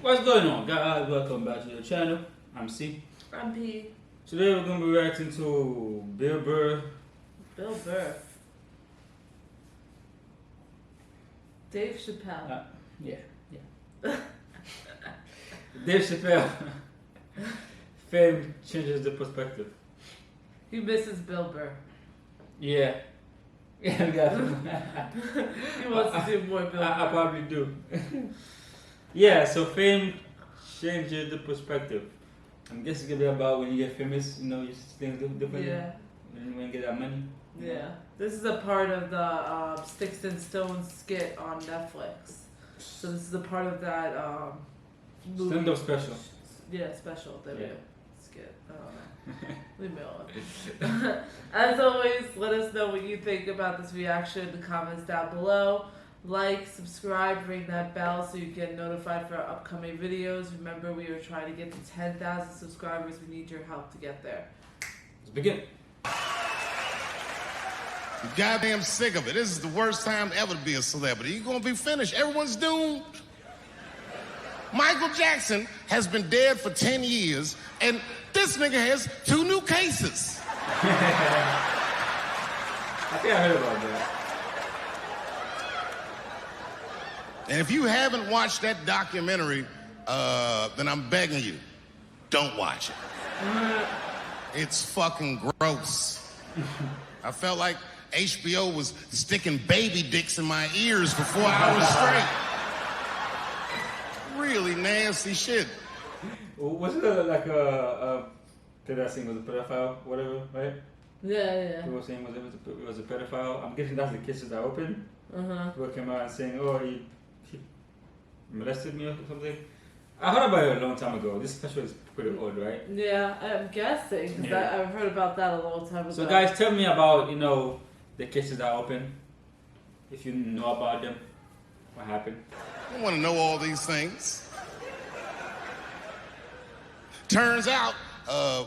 What's going on, guys? Welcome back to the channel. I'm C. I'm P. Today we're going to be reacting to Bill Burr. Bill Burr. Dave Chappelle. Yeah. Dave Chappelle. Fame changes the perspective. He misses Bill Burr. Yeah. Yeah, we got He wants to do more Bill Burr. I probably do. Yeah, so fame changes the perspective. I'm guessing it's gonna be about when you get famous, you know, you see things differently. Yeah. When you get that money. Yeah. This is a part of the Sticks and Stones skit on Netflix. So this is a part of that movie. Stand-up special. Yeah, special. There we Yeah. go. Skit. Leave me alone. As always, let us know what you think about this reaction in the comments down below. Like, subscribe, ring that bell so you get notified for our upcoming videos. Remember, we are trying to get to 10,000 subscribers. We need your help to get there. Let's begin. I'm goddamn sick of it. This is the worst time ever to be a celebrity. You're gonna be finished. Everyone's doomed. Michael Jackson has been dead for 10 years, and this nigga has 2 new cases. I think I heard about that. And if you haven't watched that documentary, then I'm begging you, don't watch it. It's fucking gross. I felt like HBO was sticking baby dicks in my ears for 4 hours straight. Really nasty shit. Was it like that scene was a pedophile, whatever, right? Yeah. People were saying it was a pedophile. I'm guessing that's the cases that open. People came out and saying, oh, he molested me or something. I heard about it a long time ago. This special is pretty old, right? Yeah, I'm guessing, because I've heard about that a long time ago. So guys, tell me about, the cases that open. If you know about them, what happened? I want to know all these things. Turns out,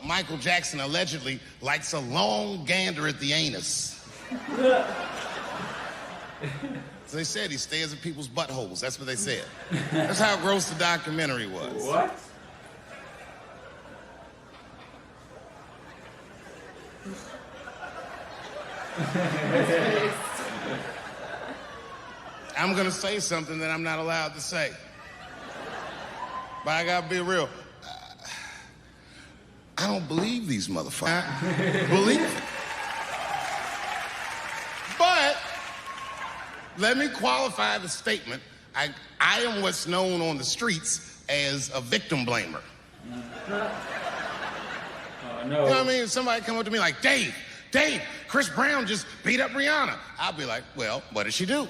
Michael Jackson allegedly likes a long gander at the anus. So they said he stares at people's buttholes. That's what they said. That's how gross the documentary was. What? I'm gonna say something that I'm not allowed to say. But I gotta be real. I don't believe these motherfuckers. Believe it. But let me qualify the statement. I am what's known on the streets as a victim blamer. No. You know what I mean? If somebody come up to me like, Dave, Chris Brown just beat up Rihanna. I'll be like, well, what did she do?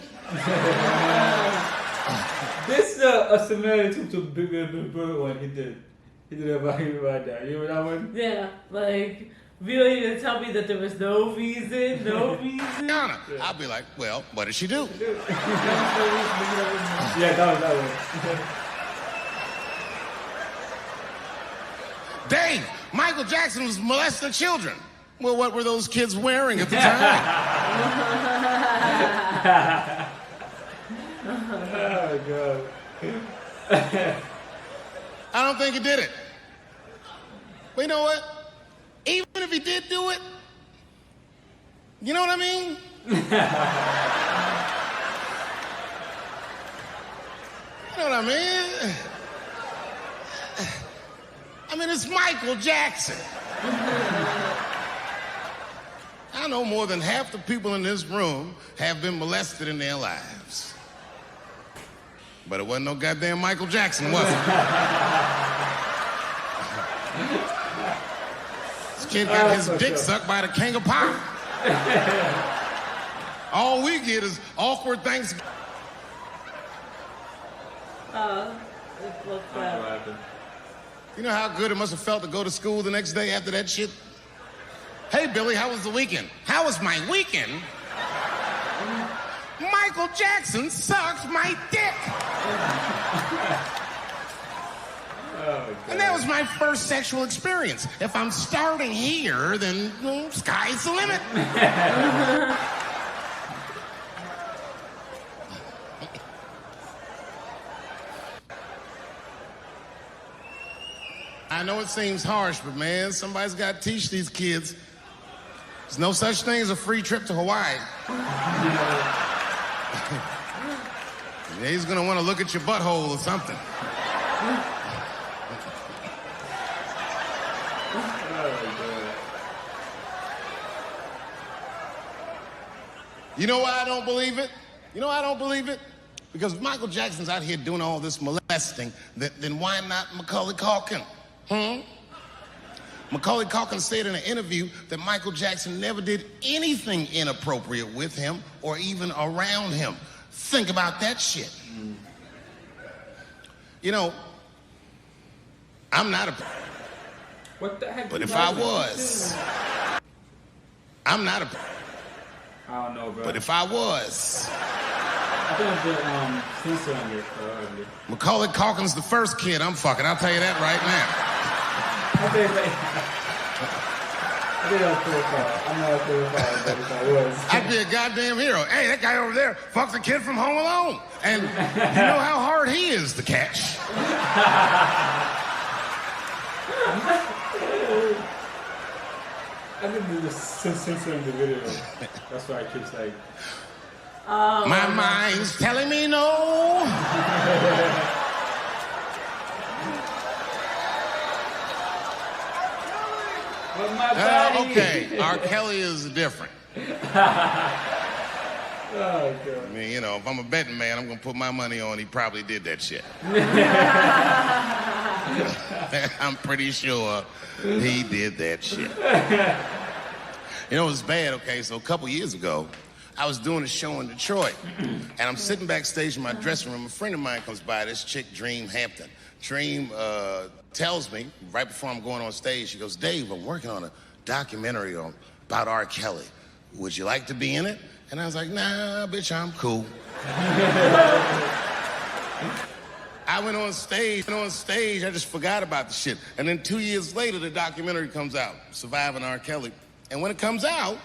This is a similarity to Bill Burr one he did. He did about that. You remember that one? Yeah, like, really gonna tell me that there was no reason? Rihanna. I'll be like, well, what did she do? Yeah, that one. Dave, Michael Jackson was molesting children. Well, what were those kids wearing at the time? Oh, God. I don't think he did it. But you know what? Even if he did do it, you know what I mean? You know what I mean? I mean, it's Michael Jackson. I know more than half the people in this room have been molested in their lives. But it wasn't no goddamn Michael Jackson, was it? This kid got his dick sucked by the king of pop. All we get is awkward things. You know how good it must have felt to go to school the next day after that shit? Hey, Billy, how was the weekend? How was my weekend? Michael Jackson sucked my dick. And that was my first sexual experience. If I'm starting here, then sky's the limit. I know it seems harsh, but man, somebody's got to teach these kids. There's no such thing as a free trip to Hawaii. Yeah, he's gonna want to look at your butthole or something. You know why I don't believe it? You know why I don't believe it? Because if Michael Jackson's out here doing all this molesting, then why not Macaulay Culkin? Macaulay Culkin said in an interview that Michael Jackson never did anything inappropriate with him or even around him. Think about that shit. You know, I'm not a... What the heck? But if I was... I'm not a... I don't know, bro. But if I was... I think I'm censoring it. Macaulay Culkin's the first kid I'm fucking. I'll tell you that right now. I think I'm pedophile. I'm not a pedophile, but if I was... I'd be a goddamn hero. Hey, that guy over there fucked the kid from Home Alone. And you know how hard he is to catch. I think they're just censoring the video. That's why I keep like... My mind's telling me no. But my body... Okay, R. Kelly is different. Oh, God. I mean, you know, if I'm a betting man, I'm gonna put my money on he probably did that shit. I'm pretty sure he did that shit. You know, it was bad, okay? So a couple years ago, I was doing a show in Detroit, and I'm sitting backstage in my dressing room. A friend of mine comes by, this chick, Dream Hampton. Dream tells me, right before I'm going on stage, she goes, Dave, I'm working on a documentary about R. Kelly. Would you like to be in it? And I was like, nah, bitch, I'm cool. I went on stage, I just forgot about the shit. And then 2 years later, the documentary comes out, Surviving R. Kelly. And when it comes out,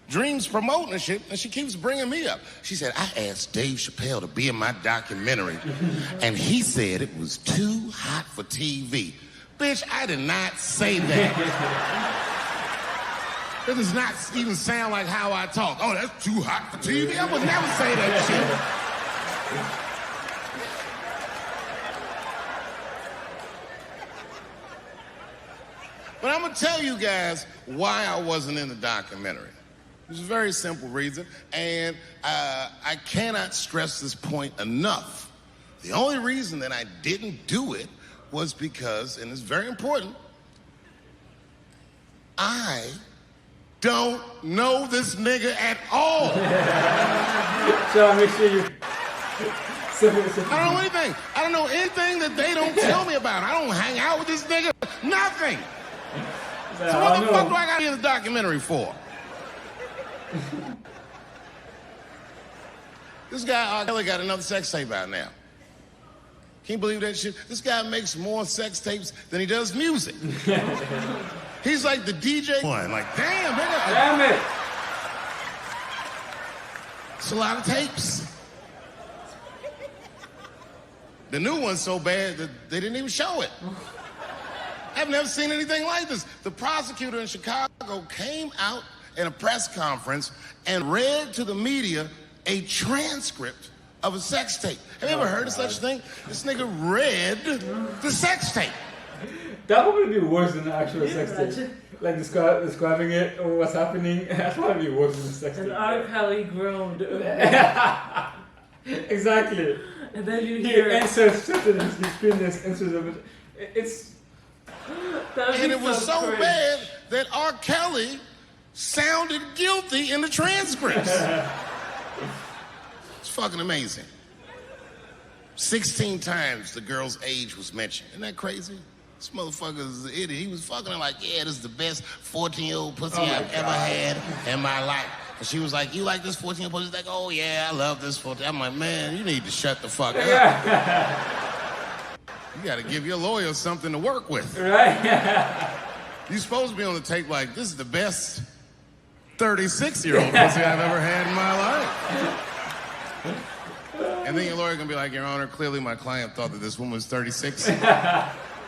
Dream's promoting the shit, and she keeps bringing me up. She said, I asked Dave Chappelle to be in my documentary, and he said it was too hot for TV. Bitch, I did not say that. It does not even sound like how I talk. Oh, that's too hot for TV? I would never say that shit. But I'm gonna tell you guys why I wasn't in the documentary. There's a very simple reason, and I cannot stress this point enough. The only reason that I didn't do it was because, and it's very important, I don't know this nigga at all. So make sure you... I don't know anything. I don't know anything that they don't tell me about. I don't hang out with this nigga. Nothing. So what the fuck do I got to be in the documentary for? This guy, R. Kelly, got another sex tape out now. Can you believe that shit? This guy makes more sex tapes than he does music. He's like the DJ one. Like, damn, nigga. Damn it. It's a lot of tapes. The new one's so bad that they didn't even show it. I've never seen anything like this. The prosecutor in Chicago came out in a press conference and read to the media a transcript of a sex tape. Have you ever heard of such a thing? This nigga read the sex tape. That would be worse than the actual sex tape. Like describing it or what's happening. That's probably worse than the sex tape. And R. Kelly groaned. Exactly. And then you hear inserts between this inserts of it. It's... And it was so bad that R. Kelly sounded guilty in the transcripts. It's fucking amazing. 16 times the girl's age was mentioned. Isn't that crazy? This motherfucker's an idiot. He was fucking her like, yeah, this is the best 14-year-old pussy I've ever had in my life. And she was like, you like this 14-year-old pussy? He's like, oh yeah, I love this 14. I'm like, man, you need to shut the fuck up. You gotta give your lawyer something to work with. Right? You're supposed to be on the tape like, this is the best 36-year-old pussy I've ever had in my life. And then your lawyer gonna be like, Your Honor, clearly my client thought that this woman was 36.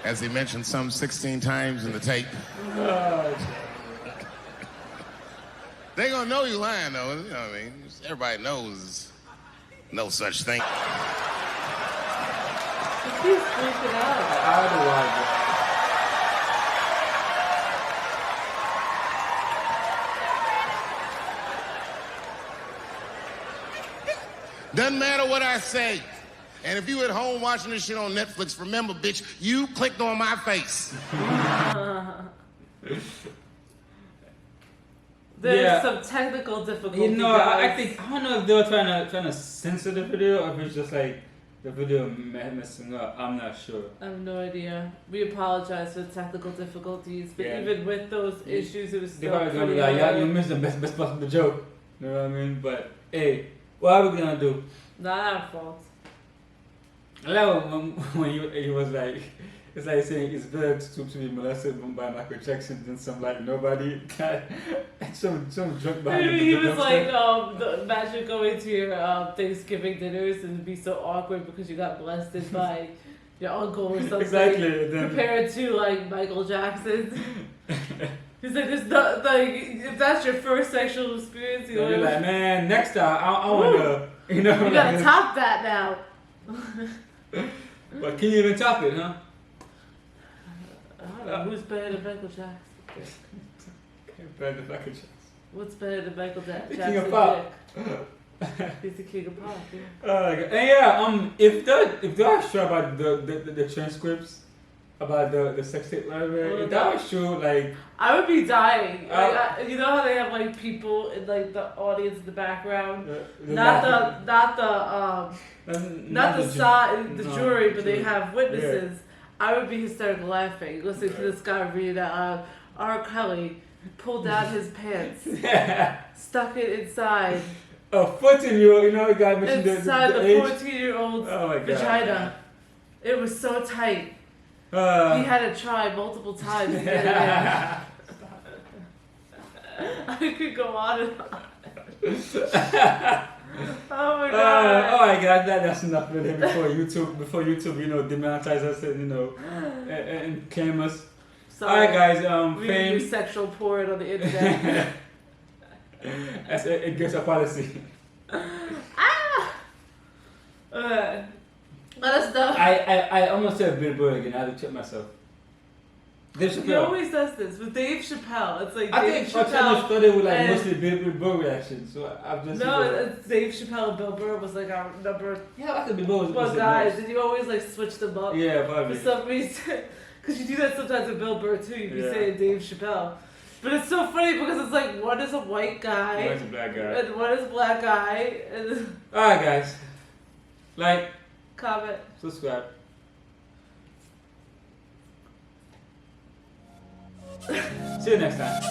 as he mentioned some 16 times in the tape. They gonna know you lying though, you know what I mean? Everybody knows no such thing. He's freaking out. I don't know. Doesn't matter what I say. And if you at home watching this shit on Netflix, remember, bitch, you clicked on my face. There's some technical difficulty. You know, I don't know if they were trying to censor the video or if it's just like the video messing up. I'm not sure. I have no idea. We apologize for the technical difficulties, but even with those issues, it was still probably gonna be like, yeah, you missed the best part of the joke. You know what I mean? But hey, what are we gonna do? Not our fault. I like when he was like, it's like saying it's better to be molested by Michael Jackson than some like nobody. some drunk behind the He was like, imagine going to your Thanksgiving dinners and be so awkward because you got molested by your uncle or something. Exactly. Compared to like Michael Jackson. He's like, there's not, like, if that's your first sexual experience, you know. You're like, man, next time I want to, you know. You gotta top that now. But can you even top it, huh? I don't know. Who's better than Michael Jackson? Better than Michael Jackson. What's better than Michael Jackson? The king of pop. He's the king of pop, yeah. And yeah, if they are sure about the transcripts about the sex tape, whatever, if that was true, like I would be dying. Like, you know how they have like people in like the audience in the background, not the jury, but they have witnesses. Yeah. I would be hysterical laughing listening to this guy read R. Kelly pulled down his pants, stuck it inside. A 14-year-old, you know, the guy mentioned inside the age. 14-year-old's vagina. It was so tight. He had to try multiple times to get it in. I could go on and on. Oh my god. Oh my god, that's enough really before YouTube, you know, demonetize us and, you know, and claim us. Sorry. Alright guys, we fame. do sexual porn on the internet. It gets a policy. Let us know. I almost said Bill Burr again. I had to check myself. Dave Chappelle. He always does this with Dave Chappelle. It's like I Dave think Chappelle started with like mostly Bill Burr reactions. So I've just it's Dave Chappelle and Bill Burr was like our number. Yeah, I think Bill Burr was guys. Did you always like switch them up? Yeah, probably. For some reason, because you do that sometimes with Bill Burr too. You'd be saying Dave Chappelle. But it's so funny because it's like one is a white guy, one is a black guy, and one is a black guy. And all right, guys, like, comment, subscribe. See you next time.